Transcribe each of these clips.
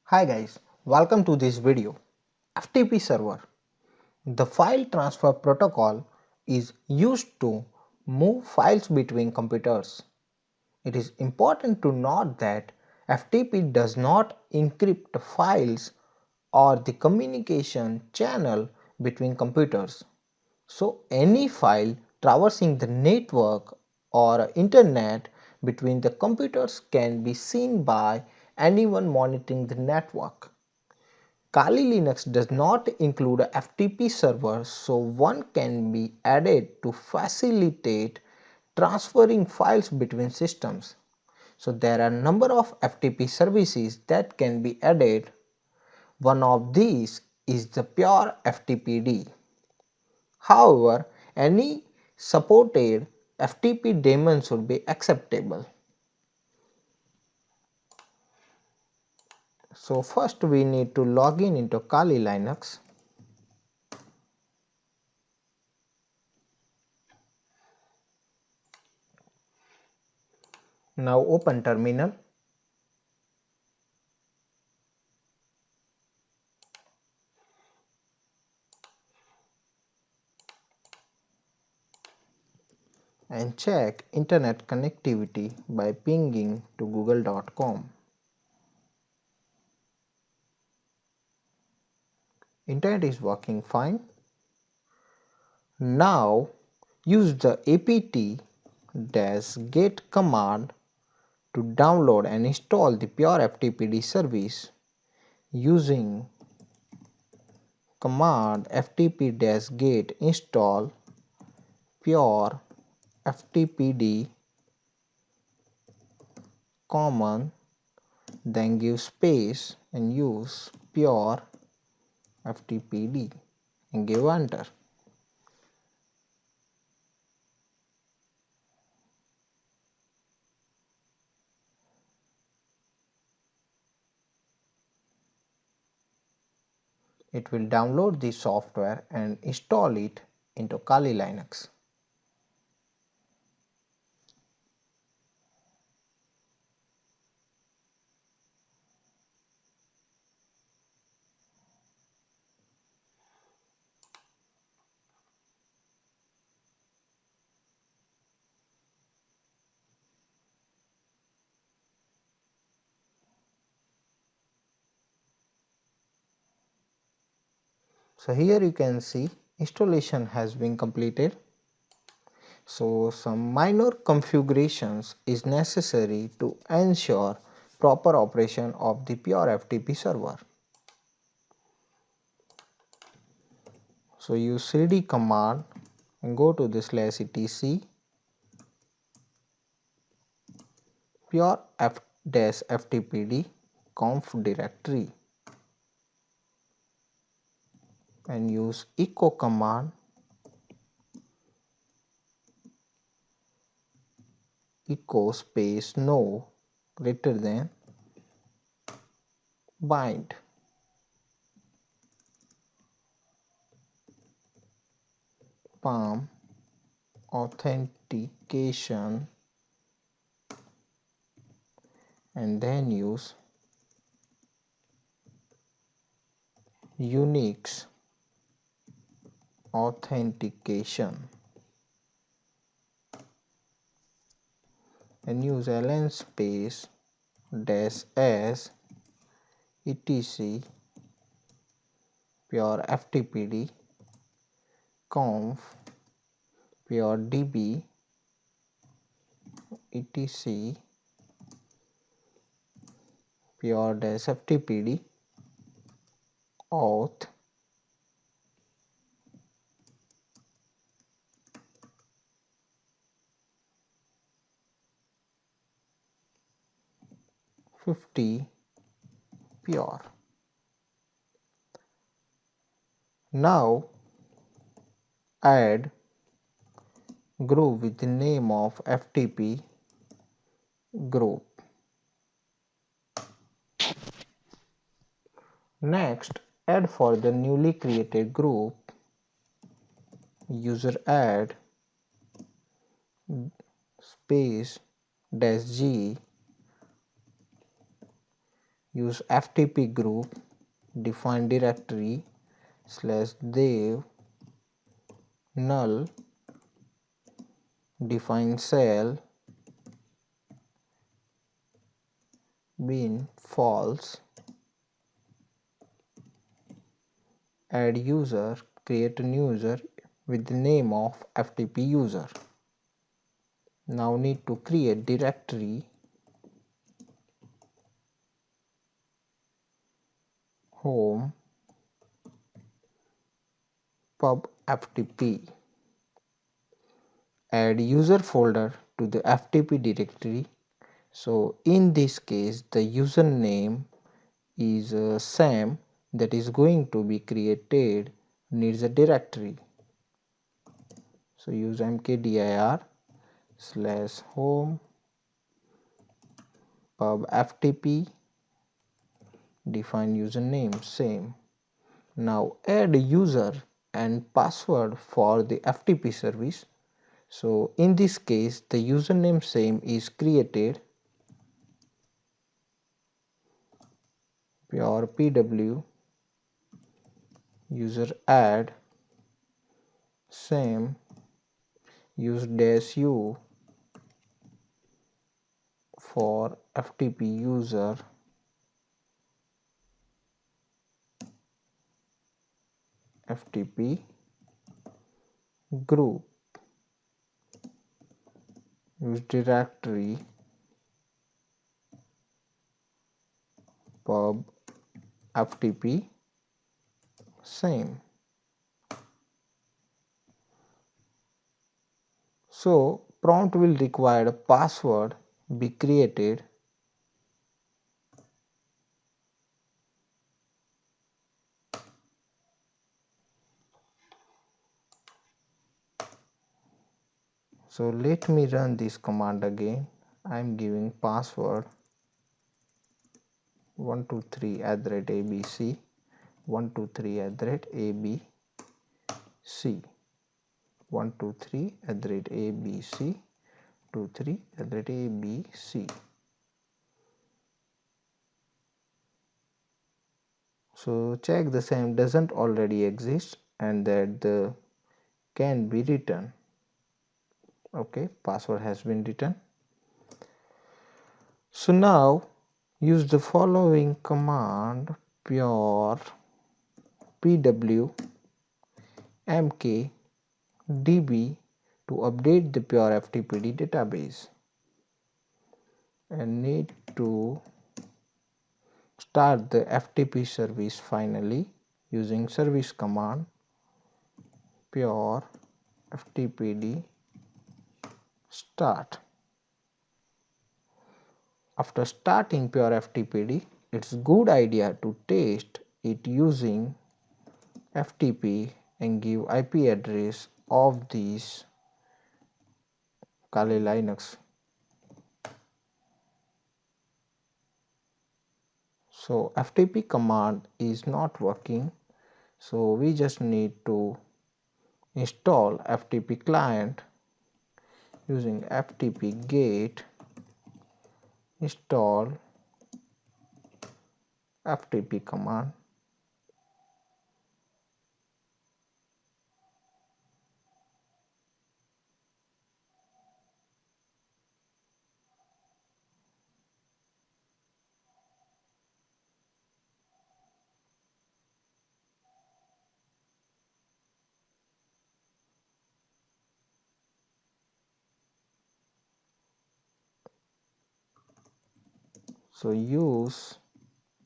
Hi guys, welcome to this video. FTP Server. The file transfer protocol is used to move files between computers. It is important to note that FTP does not encrypt files or the communication channel between computers. So any file traversing the network or internet between the computers can be seen by anyone monitoring the network. Kali Linux does not include a FTP server, so one can be added to facilitate transferring files between systems. So there are a number of FTP services that can be added. One of these is the pure FTPD. However, any supported FTP daemon should be acceptable. So first we need to log in into Kali Linux. Now open terminal. And check internet connectivity by pinging to google.com. Internet is working fine. Now use the apt-get command to download and install the pure FTPD service using command ftp-get install pure ftpd common, then give space and use pure ftpd and give enter. It will download the software and install it into Kali Linux. So here you can see installation has been completed. So some minor configurations is necessary to ensure proper operation of the pure FTP server. So use cd command and go to the /etc pure f-ftpd conf directory and use echo command echo space no greater than bind palm authentication and then use Unix authentication and use ln space dash s etc pure ftpd conf pure db etc pure dash ftpd auth 50 pure. Now add group with the name of FTP group. Next, add for the newly created group user add space dash g use FTP group, define directory /dev null, define cell bin false, add user, create a new user with the name of FTP user. Now need to create directory home pub FTP. Add user folder to the FTP directory. So in this case the username is Sam that is going to be created needs a directory. So use mkdir /home pub FTP, define username same. Now add user and password for the FTP service. So in this case the username same is created, pure pw user add same, use -u for FTP user, FTP group, use directory pub FTP same. So prompt will require a password be created. So let me run this command again. I am giving password 123@abc, 123@abc, 123@abc, 23@abc. So check the same doesn't already exist and that the can be written. Okay, password has been written. So now use the following command pure pw mkdb to update the pure FTPD database, and need to start the FTP service finally using service command pure FTPD start. After starting pure FTPD, it's a good idea to test it using FTP and give IP address of this Kali Linux. So FTP command is not working, so we just need to install FTP client using FTP get install FTP command. So use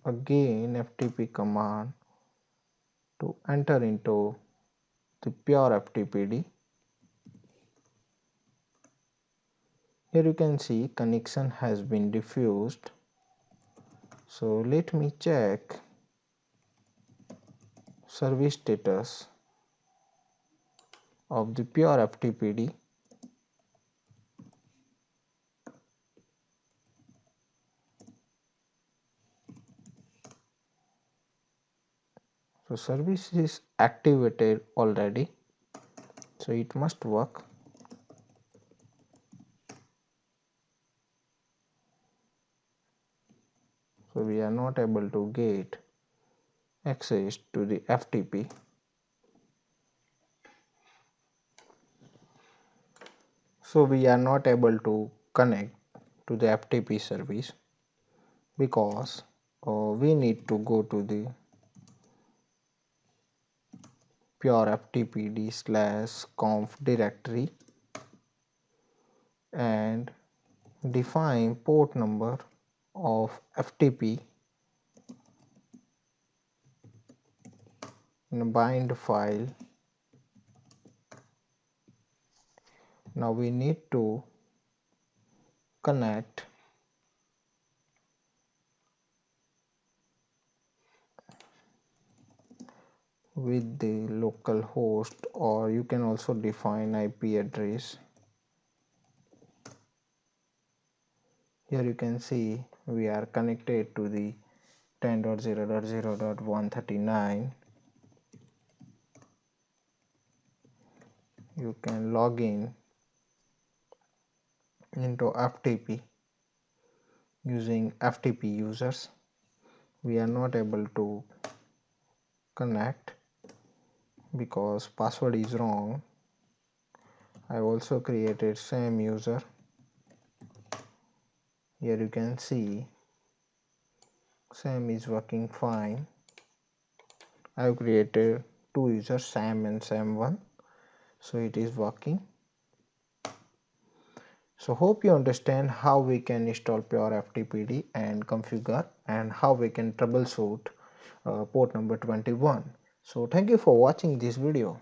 again FTP command to enter into the pure FTPD. Here you can see connection has been diffused. So let me check service status of the pure FTPD. So service is activated already, so it must work. So we are not able to get access to the FTP. So we are not able to connect to the FTP service because we need to go to the pure ftpd/conf directory and define port number of FTP in a bind file. Now we need to connect with the local host, or you can also define IP address. Here you can see we are connected to the 10.0.0.139. You can log in into FTP using FTP users. We are not able to connect because password is wrong. I also created same user. Here you can see Sam is working fine. I have created two users, Sam and Sam1, so it is working. So hope you understand how we can install pure FTPD and configure, and how we can troubleshoot port number 21. So thank you for watching this video.